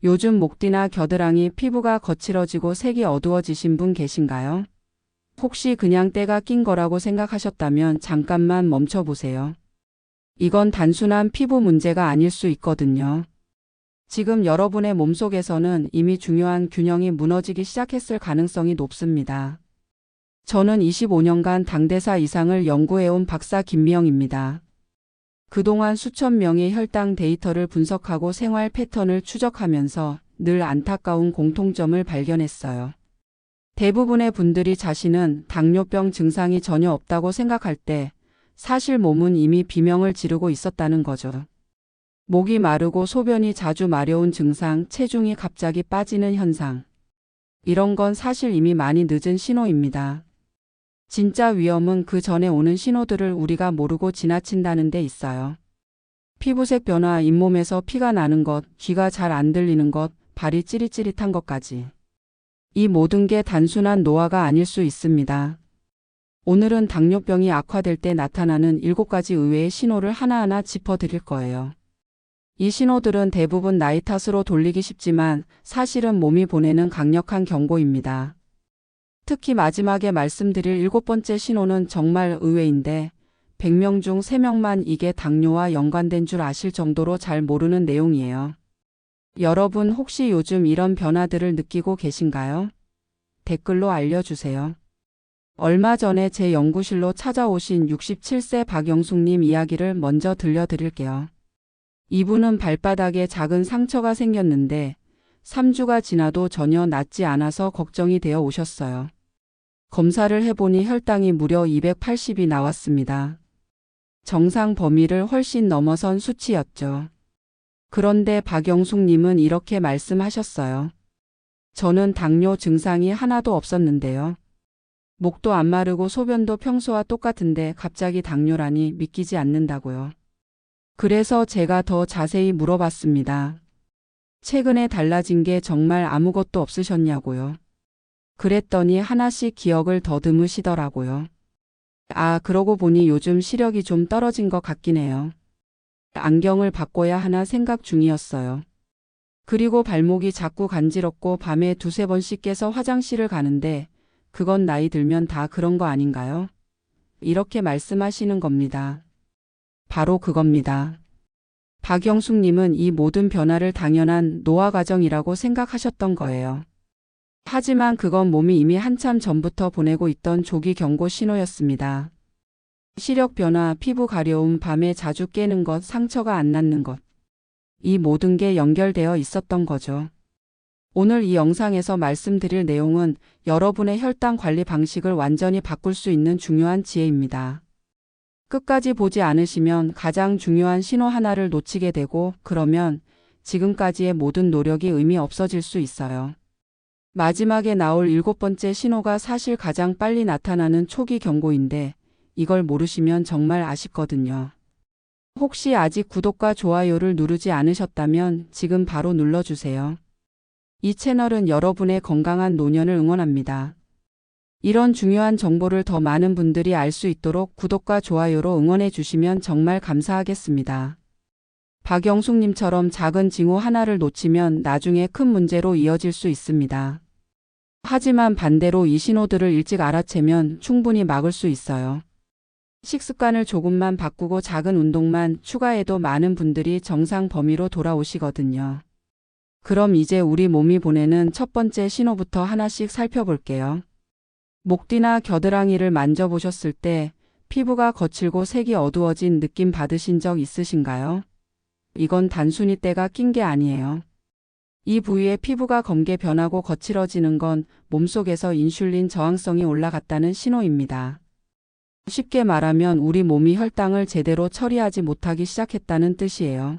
요즘 목뒤나 겨드랑이 피부가 거칠어지고 색이 어두워지신 분 계신가요? 혹시 그냥 때가 낀 거라고 생각하셨다면 잠깐만 멈춰보세요. 이건 단순한 피부 문제가 아닐 수 있거든요. 지금 여러분의 몸속에서는 이미 중요한 균형이 무너지기 시작했을 가능성이 높습니다. 저는 25년간 당대사 이상을 연구해온 박사 김미영입니다. 그동안 수천 명의 혈당 데이터를 분석하고 생활 패턴을 추적하면서 늘 안타까운 공통점을 발견했어요. 대부분의 분들이 자신은 당뇨병 증상이 전혀 없다고 생각할 때 사실 몸은 이미 비명을 지르고 있었다는 거죠. 목이 마르고 소변이 자주 마려운 증상, 체중이 갑자기 빠지는 현상. 이런 건 사실 이미 많이 늦은 신호입니다. 진짜 위험은 그 전에 오는 신호들을 우리가 모르고 지나친다는 데 있어요. 피부색 변화, 잇몸에서 피가 나는 것, 귀가 잘 안 들리는 것, 발이 찌릿찌릿한 것까지. 이 모든 게 단순한 노화가 아닐 수 있습니다. 오늘은 당뇨병이 악화될 때 나타나는 7가지 의외의 신호를 하나하나 짚어드릴 거예요. 이 신호들은 대부분 나이 탓으로 돌리기 쉽지만 사실은 몸이 보내는 강력한 경고입니다. 특히 마지막에 말씀드릴 7번째 신호는 정말 의외인데 100명 중 3명만 이게 당뇨와 연관된 줄 아실 정도로 잘 모르는 내용이에요. 여러분 혹시 요즘 이런 변화들을 느끼고 계신가요? 댓글로 알려주세요. 얼마 전에 제 연구실로 찾아오신 67세 박영숙님 이야기를 먼저 들려드릴게요. 이분은 발바닥에 작은 상처가 생겼는데 3주가 지나도 전혀 낫지 않아서 걱정이 되어 오셨어요. 검사를 해보니 혈당이 무려 280이 나왔습니다. 정상 범위를 훨씬 넘어선 수치였죠. 그런데 박영숙님은 이렇게 말씀하셨어요. 저는 당뇨 증상이 하나도 없었는데요. 목도 안 마르고 소변도 평소와 똑같은데 갑자기 당뇨라니 믿기지 않는다고요. 그래서 제가 더 자세히 물어봤습니다. 최근에 달라진 게 정말 아무것도 없으셨냐고요. 그랬더니 하나씩 기억을 더듬으시더라고요. 아, 그러고 보니 요즘 시력이 좀 떨어진 것 같긴 해요. 안경을 바꿔야 하나 생각 중이었어요. 그리고 발목이 자꾸 간지럽고 밤에 2~3번씩 깨서 화장실을 가는데 그건 나이 들면 다 그런 거 아닌가요? 이렇게 말씀하시는 겁니다. 바로 그겁니다. 박영숙님은 이 모든 변화를 당연한 노화 과정이라고 생각하셨던 거예요. 하지만 그건 몸이 이미 한참 전부터 보내고 있던 조기 경고 신호였습니다. 시력 변화, 피부 가려움, 밤에 자주 깨는 것, 상처가 안 낫는 것. 이 모든 게 연결되어 있었던 거죠. 오늘 이 영상에서 말씀드릴 내용은 여러분의 혈당 관리 방식을 완전히 바꿀 수 있는 중요한 지혜입니다. 끝까지 보지 않으시면 가장 중요한 신호 하나를 놓치게 되고 그러면 지금까지의 모든 노력이 의미 없어질 수 있어요. 마지막에 나올 7번째 신호가 사실 가장 빨리 나타나는 초기 경고인데 이걸 모르시면 정말 아쉽거든요. 혹시 아직 구독과 좋아요를 누르지 않으셨다면 지금 바로 눌러주세요. 이 채널은 여러분의 건강한 노년을 응원합니다. 이런 중요한 정보를 더 많은 분들이 알 수 있도록 구독과 좋아요로 응원해 주시면 정말 감사하겠습니다. 박영숙님처럼 작은 징후 하나를 놓치면 나중에 큰 문제로 이어질 수 있습니다. 하지만 반대로 이 신호들을 일찍 알아채면 충분히 막을 수 있어요. 식습관을 조금만 바꾸고 작은 운동만 추가해도 많은 분들이 정상 범위로 돌아오시거든요. 그럼 이제 우리 몸이 보내는 첫 번째 신호부터 하나씩 살펴볼게요. 목뒤나 겨드랑이를 만져보셨을 때 피부가 거칠고 색이 어두워진 느낌 받으신 적 있으신가요? 이건 단순히 때가 낀 게 아니에요. 이 부위의 피부가 검게 변하고 거칠어지는 건 몸속에서 인슐린 저항성이 올라갔다는 신호입니다. 쉽게 말하면 우리 몸이 혈당을 제대로 처리하지 못하기 시작했다는 뜻이에요.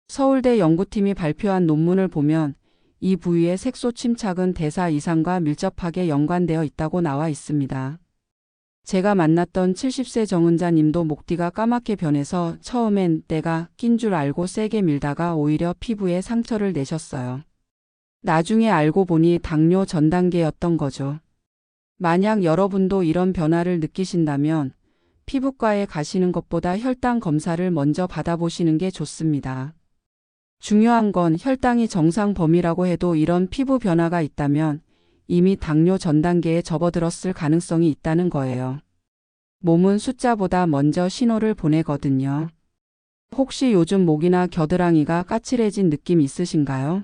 서울대 연구팀이 발표한 논문을 보면 이 부위의 색소 침착은 대사 이상과 밀접하게 연관되어 있다고 나와 있습니다. 제가 만났던 70세 정은자 님도 목뒤가 까맣게 변해서 처음엔 때가 낀 줄 알고 세게 밀다가 오히려 피부에 상처를 내셨어요. 나중에 알고 보니 당뇨 전 단계였던 거죠. 만약 여러분도 이런 변화를 느끼신다면 피부과에 가시는 것보다 혈당 검사를 먼저 받아보시는 게 좋습니다. 중요한 건 혈당이 정상 범위라고 해도 이런 피부 변화가 있다면 이미 당뇨 전 단계에 접어들었을 가능성이 있다는 거예요. 몸은 숫자보다 먼저 신호를 보내거든요. 혹시 요즘 목이나 겨드랑이가 까칠해진 느낌 있으신가요?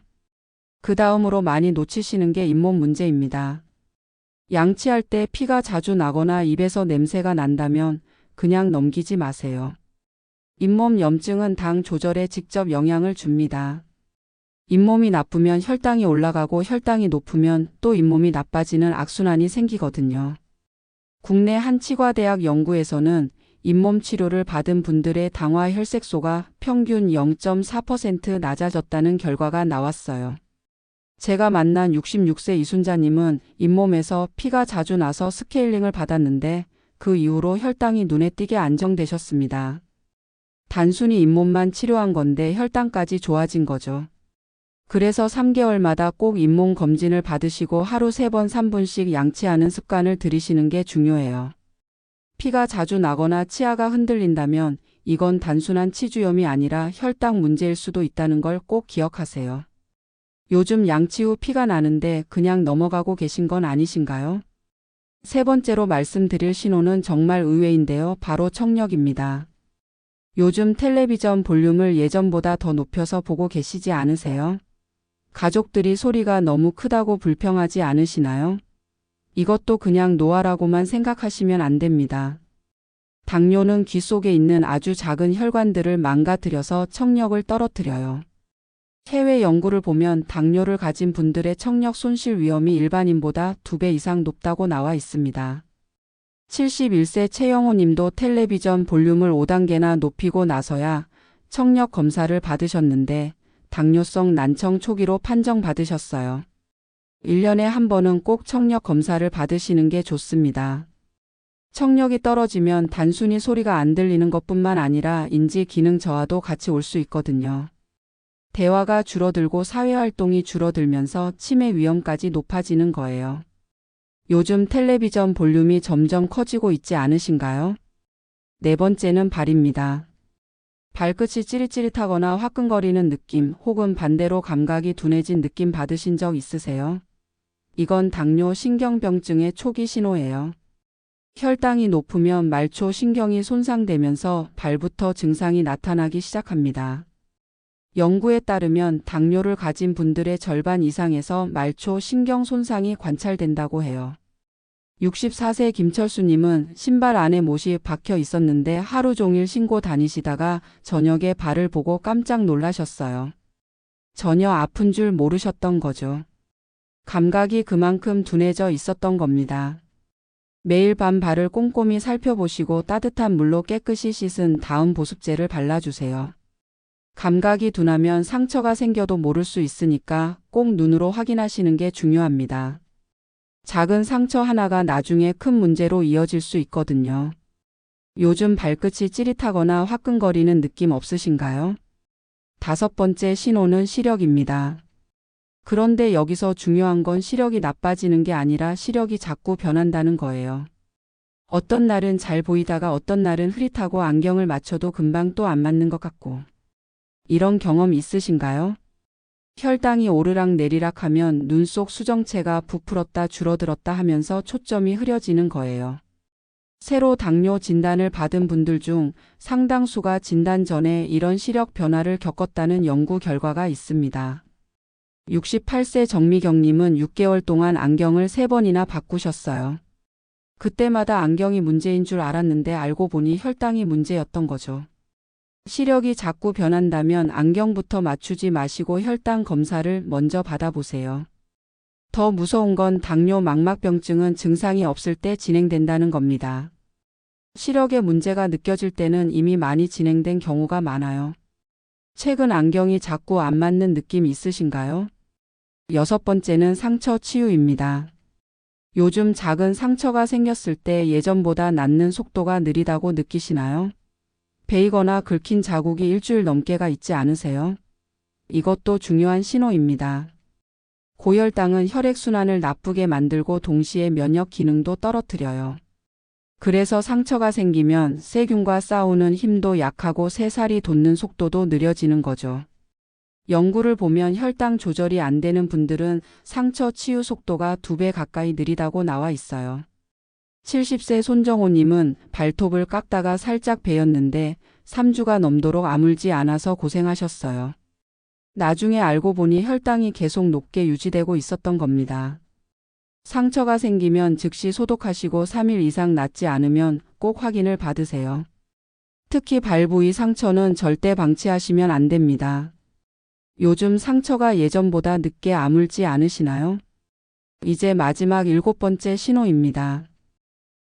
그 다음으로 많이 놓치시는 게 잇몸 문제입니다. 양치할 때 피가 자주 나거나 입에서 냄새가 난다면 그냥 넘기지 마세요. 잇몸 염증은 당 조절에 직접 영향을 줍니다. 잇몸이 나쁘면 혈당이 올라가고 혈당이 높으면 또 잇몸이 나빠지는 악순환이 생기거든요. 국내 한 치과대학 연구에서는 잇몸 치료를 받은 분들의 당화 혈색소가 평균 0.4% 낮아졌다는 결과가 나왔어요. 제가 만난 66세 이순자님은 잇몸에서 피가 자주 나서 스케일링을 받았는데 그 이후로 혈당이 눈에 띄게 안정되셨습니다. 단순히 잇몸만 치료한 건데 혈당까지 좋아진 거죠. 그래서 3개월마다 꼭 잇몸 검진을 받으시고 하루 3번 3분씩 양치하는 습관을 들이시는 게 중요해요. 피가 자주 나거나 치아가 흔들린다면 이건 단순한 치주염이 아니라 혈당 문제일 수도 있다는 걸 꼭 기억하세요. 요즘 양치 후 피가 나는데 그냥 넘어가고 계신 건 아니신가요? 세 번째로 말씀드릴 신호는 정말 의외인데요. 바로 청력입니다. 요즘 텔레비전 볼륨을 예전보다 더 높여서 보고 계시지 않으세요? 가족들이 소리가 너무 크다고 불평하지 않으시나요? 이것도 그냥 노화라고만 생각하시면 안 됩니다. 당뇨는 귀 속에 있는 아주 작은 혈관들을 망가뜨려서 청력을 떨어뜨려요. 해외 연구를 보면 당뇨를 가진 분들의 청력 손실 위험이 일반인보다 2배 이상 높다고 나와 있습니다. 71세 최영호 님도 텔레비전 볼륨을 5단계나 높이고 나서야 청력 검사를 받으셨는데 당뇨성 난청 초기로 판정받으셨어요. 1년에 한 번은 꼭 청력 검사를 받으시는 게 좋습니다. 청력이 떨어지면 단순히 소리가 안 들리는 것뿐만 아니라 인지 기능 저하도 같이 올 수 있거든요. 대화가 줄어들고 사회활동이 줄어들면서 치매 위험까지 높아지는 거예요. 요즘 텔레비전 볼륨이 점점 커지고 있지 않으신가요? 네 번째는 발입니다. 발끝이 찌릿찌릿하거나 화끈거리는 느낌 혹은 반대로 감각이 둔해진 느낌 받으신 적 있으세요? 이건 당뇨 신경병증의 초기 신호예요. 혈당이 높으면 말초 신경이 손상되면서 발부터 증상이 나타나기 시작합니다. 연구에 따르면 당뇨를 가진 분들의 절반 이상에서 말초 신경 손상이 관찰된다고 해요. 64세 김철수님은 신발 안에 못이 박혀 있었는데 하루 종일 신고 다니시다가 저녁에 발을 보고 깜짝 놀라셨어요. 전혀 아픈 줄 모르셨던 거죠. 감각이 그만큼 둔해져 있었던 겁니다. 매일 밤 발을 꼼꼼히 살펴보시고 따뜻한 물로 깨끗이 씻은 다음 보습제를 발라주세요. 감각이 둔하면 상처가 생겨도 모를 수 있으니까 꼭 눈으로 확인하시는 게 중요합니다. 작은 상처 하나가 나중에 큰 문제로 이어질 수 있거든요. 요즘 발끝이 찌릿하거나 화끈거리는 느낌 없으신가요? 다섯 번째 신호는 시력입니다. 그런데 여기서 중요한 건 시력이 나빠지는 게 아니라 시력이 자꾸 변한다는 거예요. 어떤 날은 잘 보이다가 어떤 날은 흐릿하고 안경을 맞춰도 금방 또 안 맞는 것 같고. 이런 경험 있으신가요? 혈당이 오르락 내리락 하면 눈 속 수정체가 부풀었다 줄어들었다 하면서 초점이 흐려지는 거예요. 새로 당뇨 진단을 받은 분들 중 상당수가 진단 전에 이런 시력 변화를 겪었다는 연구 결과가 있습니다. 68세 정미경님은 6개월 동안 안경을 3번이나 바꾸셨어요. 그때마다 안경이 문제인 줄 알았는데 알고 보니 혈당이 문제였던 거죠. 시력이 자꾸 변한다면 안경부터 맞추지 마시고 혈당 검사를 먼저 받아보세요. 더 무서운 건 당뇨 망막병증은 증상이 없을 때 진행된다는 겁니다. 시력에 문제가 느껴질 때는 이미 많이 진행된 경우가 많아요. 최근 안경이 자꾸 안 맞는 느낌 있으신가요? 여섯 번째는 상처 치유입니다. 요즘 작은 상처가 생겼을 때 예전보다 낫는 속도가 느리다고 느끼시나요? 베이거나 긁힌 자국이 일주일 넘게가 있지 않으세요? 이것도 중요한 신호입니다. 고혈당은 혈액순환을 나쁘게 만들고 동시에 면역 기능도 떨어뜨려요. 그래서 상처가 생기면 세균과 싸우는 힘도 약하고 새살이 돋는 속도도 느려지는 거죠. 연구를 보면 혈당 조절이 안 되는 분들은 상처 치유 속도가 2배 가까이 느리다고 나와 있어요. 70세 손정호님은 발톱을 깎다가 살짝 베었는데 3주가 넘도록 아물지 않아서 고생하셨어요. 나중에 알고 보니 혈당이 계속 높게 유지되고 있었던 겁니다. 상처가 생기면 즉시 소독하시고 3일 이상 낫지 않으면 꼭 확인을 받으세요. 특히 발 부위 상처는 절대 방치하시면 안 됩니다. 요즘 상처가 예전보다 늦게 아물지 않으시나요? 이제 마지막 7번째 신호입니다.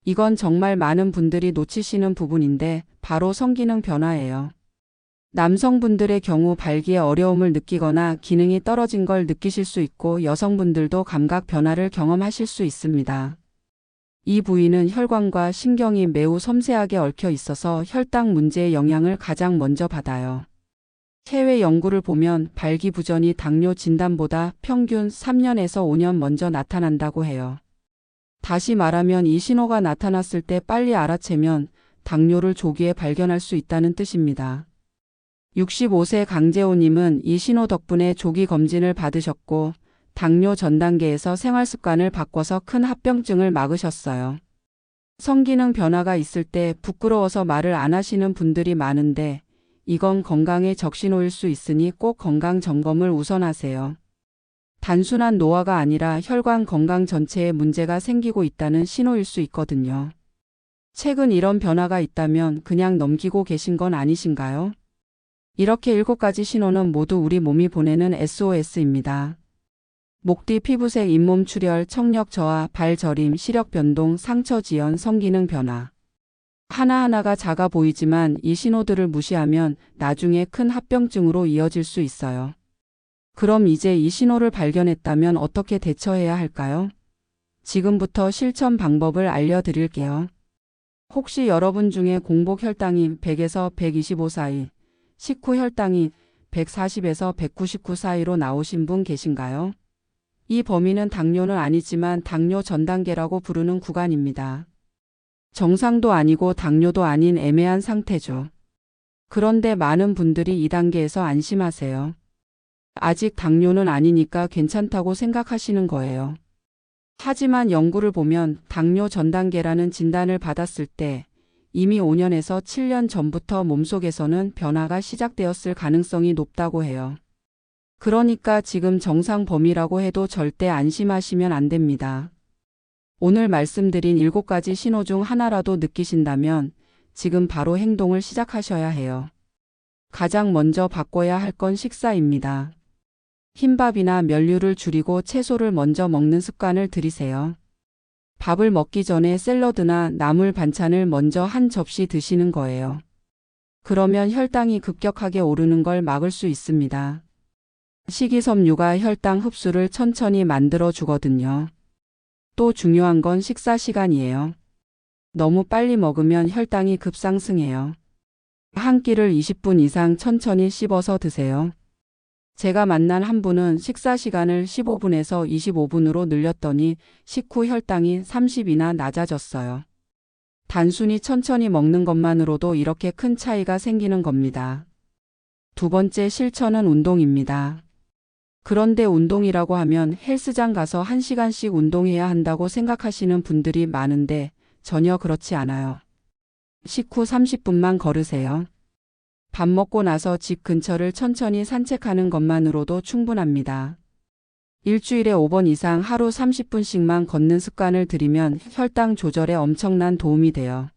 이건 정말 많은 분들이 놓치시는 부분인데 바로 성기능 변화예요. 남성분들의 경우 발기에 어려움을 느끼거나 기능이 떨어진 걸 느끼실 수 있고 여성분들도 감각 변화를 경험하실 수 있습니다. 이 부위는 혈관과 신경이 매우 섬세하게 얽혀 있어서 혈당 문제의 영향을 가장 먼저 받아요. 해외 연구를 보면 발기부전이 당뇨 진단보다 평균 3년에서 5년 먼저 나타난다고 해요. 다시 말하면 이 신호가 나타났을 때 빨리 알아채면 당뇨를 조기에 발견할 수 있다는 뜻입니다. 65세 강재호님은 이 신호 덕분에 조기 검진을 받으셨고 당뇨 전 단계에서 생활습관을 바꿔서 큰 합병증을 막으셨어요. 성기능 변화가 있을 때 부끄러워서 말을 안 하시는 분들이 많은데 이건 건강의 적신호일 수 있으니 꼭 건강 점검을 우선하세요. 단순한 노화가 아니라 혈관 건강 전체에 문제가 생기고 있다는 신호일 수 있거든요. 최근 이런 변화가 있다면 그냥 넘기고 계신 건 아니신가요? 이렇게 7가지 신호는 모두 우리 몸이 보내는 SOS입니다. 목 뒤 피부색, 잇몸 출혈, 청력 저하, 발 저림, 시력 변동, 상처 지연, 성기능 변화. 하나하나가 작아 보이지만 이 신호들을 무시하면 나중에 큰 합병증으로 이어질 수 있어요. 그럼 이제 이 신호를 발견했다면 어떻게 대처해야 할까요? 지금부터 실천 방법을 알려드릴게요. 혹시 여러분 중에 공복 혈당이 100에서 125 사이, 식후 혈당이 140에서 199 사이로 나오신 분 계신가요? 이 범위는 당뇨는 아니지만 당뇨 전 단계라고 부르는 구간입니다. 정상도 아니고 당뇨도 아닌 애매한 상태죠. 그런데 많은 분들이 이 단계에서 안심하세요. 아직 당뇨는 아니니까 괜찮다고 생각하시는 거예요. 하지만 연구를 보면 당뇨 전 단계라는 진단을 받았을 때 이미 5년에서 7년 전부터 몸속에서는 변화가 시작되었을 가능성이 높다고 해요. 그러니까 지금 정상 범위라고 해도 절대 안심하시면 안 됩니다. 오늘 말씀드린 7가지 신호 중 하나라도 느끼신다면 지금 바로 행동을 시작하셔야 해요. 가장 먼저 바꿔야 할 건 식사입니다. 흰밥이나 면류를 줄이고 채소를 먼저 먹는 습관을 들이세요. 밥을 먹기 전에 샐러드나 나물 반찬을 먼저 한 접시 드시는 거예요. 그러면 혈당이 급격하게 오르는 걸 막을 수 있습니다. 식이섬유가 혈당 흡수를 천천히 만들어 주거든요. 또 중요한 건 식사 시간이에요. 너무 빨리 먹으면 혈당이 급상승해요. 한 끼를 20분 이상 천천히 씹어서 드세요. 제가 만난 한 분은 식사 시간을 15분에서 25분으로 늘렸더니 식후 혈당이 30이나 낮아졌어요. 단순히 천천히 먹는 것만으로도 이렇게 큰 차이가 생기는 겁니다. 2번째 실천은 운동입니다. 그런데 운동이라고 하면 헬스장 가서 1시간씩 운동해야 한다고 생각하시는 분들이 많은데 전혀 그렇지 않아요. 식후 30분만 걸으세요. 밥 먹고 나서 집 근처를 천천히 산책하는 것만으로도 충분합니다. 일주일에 5번 이상 하루 30분씩만 걷는 습관을 들이면 혈당 조절에 엄청난 도움이 돼요.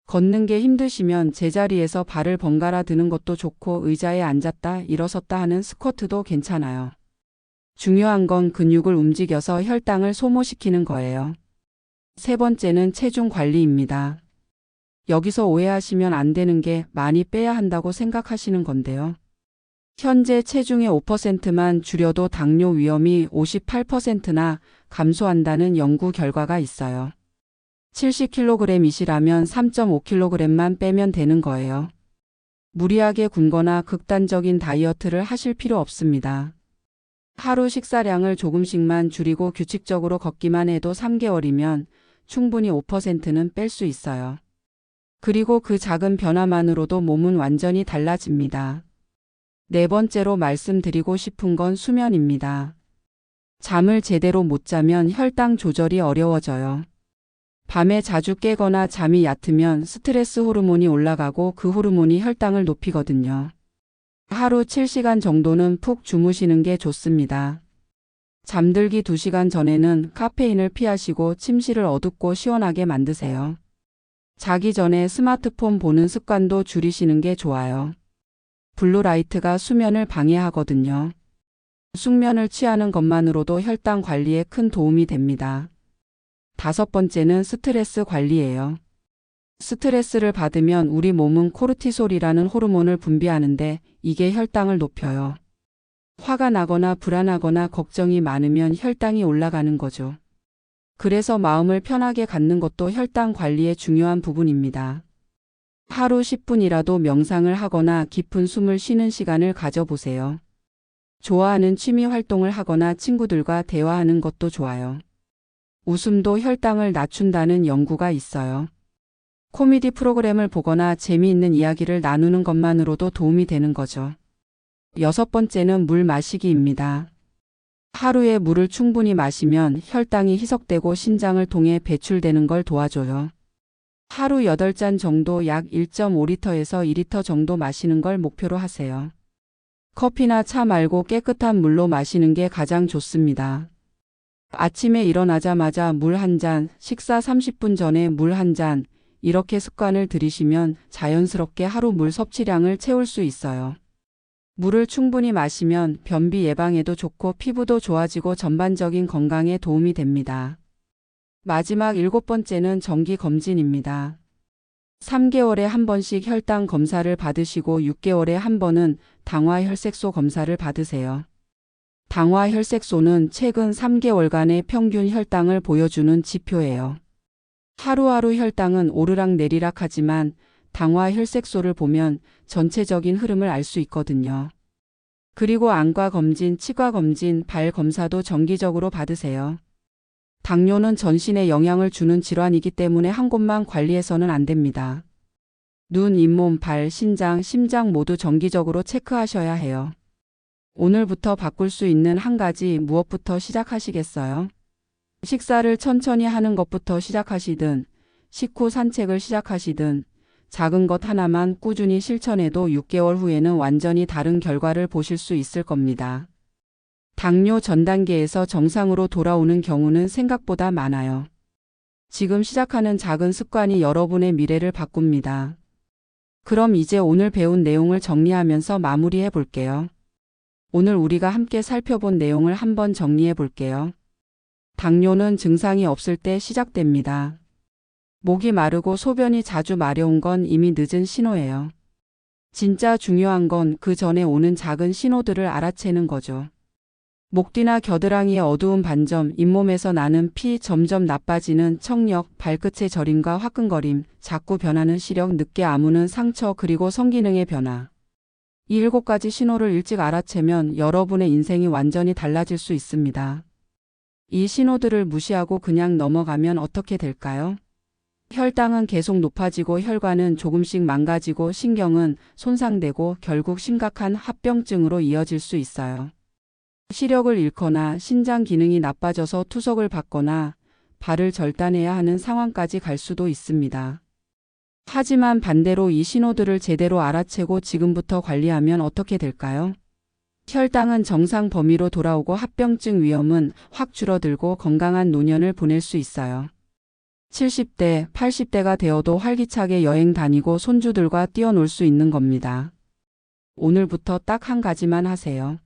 걷는 게 힘드시면 제자리에서 발을 번갈아 드는 것도 좋고 의자에 앉았다 일어섰다 하는 스쿼트도 괜찮아요. 중요한 건 근육을 움직여서 혈당을 소모시키는 거예요. 3번째는 체중 관리입니다. 여기서 오해하시면 안 되는 게 많이 빼야 한다고 생각하시는 건데요. 현재 체중의 5%만 줄여도 당뇨 위험이 58%나 감소한다는 연구 결과가 있어요. 70kg이시라면 3.5kg만 빼면 되는 거예요. 무리하게 굶거나 극단적인 다이어트를 하실 필요 없습니다. 하루 식사량을 조금씩만 줄이고 규칙적으로 걷기만 해도 3개월이면 충분히 5%는 뺄 수 있어요. 그리고 그 작은 변화만으로도 몸은 완전히 달라집니다. 네 번째로 말씀드리고 싶은 건 수면입니다. 잠을 제대로 못 자면 혈당 조절이 어려워져요. 밤에 자주 깨거나 잠이 얕으면 스트레스 호르몬이 올라가고 그 호르몬이 혈당을 높이거든요. 하루 7시간 정도는 푹 주무시는 게 좋습니다. 잠들기 2시간 전에는 카페인을 피하시고 침실을 어둡고 시원하게 만드세요. 자기 전에 스마트폰 보는 습관도 줄이시는 게 좋아요. 블루라이트가 수면을 방해하거든요. 숙면을 취하는 것만으로도 혈당 관리에 큰 도움이 됩니다. 5번째는 스트레스 관리예요. 스트레스를 받으면 우리 몸은 코르티솔이라는 호르몬을 분비하는데 이게 혈당을 높여요. 화가 나거나 불안하거나 걱정이 많으면 혈당이 올라가는 거죠. 그래서 마음을 편하게 갖는 것도 혈당 관리의 중요한 부분입니다. 하루 10분이라도 명상을 하거나 깊은 숨을 쉬는 시간을 가져보세요. 좋아하는 취미 활동을 하거나 친구들과 대화하는 것도 좋아요. 웃음도 혈당을 낮춘다는 연구가 있어요. 코미디 프로그램을 보거나 재미있는 이야기를 나누는 것만으로도 도움이 되는 거죠. 6번째는 물 마시기입니다. 하루에 물을 충분히 마시면 혈당이 희석되고 신장을 통해 배출되는 걸 도와줘요. 하루 8잔 정도 약 1.5리터에서 2리터 정도 마시는 걸 목표로 하세요. 커피나 차 말고 깨끗한 물로 마시는 게 가장 좋습니다. 아침에 일어나자마자 물 한 잔, 식사 30분 전에 물 한 잔, 이렇게 습관을 들이시면 자연스럽게 하루 물 섭취량을 채울 수 있어요. 물을 충분히 마시면 변비 예방에도 좋고 피부도 좋아지고 전반적인 건강에 도움이 됩니다. 마지막 7번째는 정기검진입니다. 3개월에 한 번씩 혈당 검사를 받으시고 6개월에 한 번은 당화혈색소 검사를 받으세요. 당화혈색소는 최근 3개월간의 평균 혈당을 보여주는 지표예요. 하루하루 혈당은 오르락 내리락 하지만 당화혈색소를 보면 전체적인 흐름을 알 수 있거든요. 그리고 안과 검진, 치과 검진, 발 검사도 정기적으로 받으세요. 당뇨는 전신에 영향을 주는 질환이기 때문에 한 곳만 관리해서는 안 됩니다. 눈, 잇몸, 발, 신장, 심장 모두 정기적으로 체크하셔야 해요. 오늘부터 바꿀 수 있는 한 가지 무엇부터 시작하시겠어요? 식사를 천천히 하는 것부터 시작하시든, 식후 산책을 시작하시든, 작은 것 하나만 꾸준히 실천해도 6개월 후에는 완전히 다른 결과를 보실 수 있을 겁니다. 당뇨 전 단계에서 정상으로 돌아오는 경우는 생각보다 많아요. 지금 시작하는 작은 습관이 여러분의 미래를 바꿉니다. 그럼 이제 오늘 배운 내용을 정리하면서 마무리해 볼게요. 오늘 우리가 함께 살펴본 내용을 한번 정리해 볼게요. 당뇨는 증상이 없을 때 시작됩니다. 목이 마르고 소변이 자주 마려운 건 이미 늦은 신호예요. 진짜 중요한 건 그 전에 오는 작은 신호들을 알아채는 거죠. 목 뒤나 겨드랑이의 어두운 반점, 잇몸에서 나는 피, 점점 나빠지는 청력, 발끝의 저림과 화끈거림, 자꾸 변하는 시력, 늦게 아무는 상처, 그리고 성기능의 변화. 이 7가지 신호를 일찍 알아채면 여러분의 인생이 완전히 달라질 수 있습니다. 이 신호들을 무시하고 그냥 넘어가면 어떻게 될까요? 혈당은 계속 높아지고 혈관은 조금씩 망가지고 신경은 손상되고 결국 심각한 합병증으로 이어질 수 있어요. 시력을 잃거나 신장 기능이 나빠져서 투석을 받거나 발을 절단해야 하는 상황까지 갈 수도 있습니다. 하지만 반대로 이 신호들을 제대로 알아채고 지금부터 관리하면 어떻게 될까요? 혈당은 정상 범위로 돌아오고 합병증 위험은 확 줄어들고 건강한 노년을 보낼 수 있어요. 70대, 80대가 되어도 활기차게 여행 다니고 손주들과 뛰어놀 수 있는 겁니다. 오늘부터 딱 한 가지만 하세요.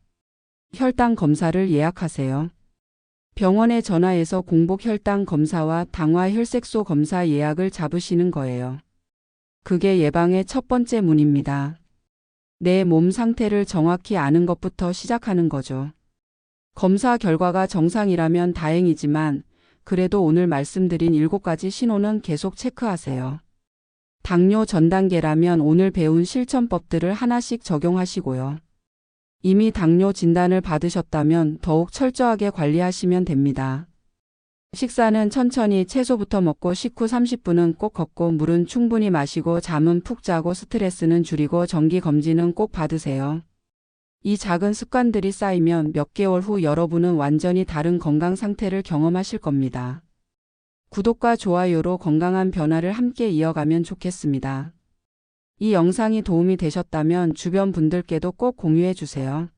혈당 검사를 예약하세요. 병원에 전화해서 공복 혈당 검사와 당화혈색소 검사 예약을 잡으시는 거예요. 그게 예방의 첫 번째 문입니다. 내 몸 상태를 정확히 아는 것부터 시작하는 거죠. 검사 결과가 정상이라면 다행이지만 그래도 오늘 말씀드린 7가지 신호는 계속 체크하세요. 당뇨 전 단계라면 오늘 배운 실천법들을 하나씩 적용하시고요. 이미 당뇨 진단을 받으셨다면 더욱 철저하게 관리하시면 됩니다. 식사는 천천히 채소부터 먹고 식후 30분은 꼭 걷고 물은 충분히 마시고 잠은 푹 자고 스트레스는 줄이고 정기 검진은 꼭 받으세요. 이 작은 습관들이 쌓이면 몇 개월 후 여러분은 완전히 다른 건강 상태를 경험하실 겁니다. 구독과 좋아요로 건강한 변화를 함께 이어가면 좋겠습니다. 이 영상이 도움이 되셨다면 주변 분들께도 꼭 공유해 주세요.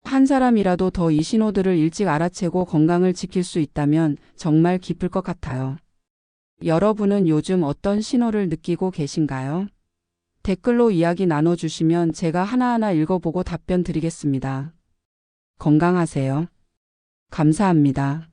한 사람이라도 더 이 신호들을 일찍 알아채고 건강을 지킬 수 있다면 정말 기쁠 것 같아요. 여러분은 요즘 어떤 신호를 느끼고 계신가요? 댓글로 이야기 나눠주시면 제가 하나하나 읽어보고 답변 드리겠습니다. 건강하세요. 감사합니다.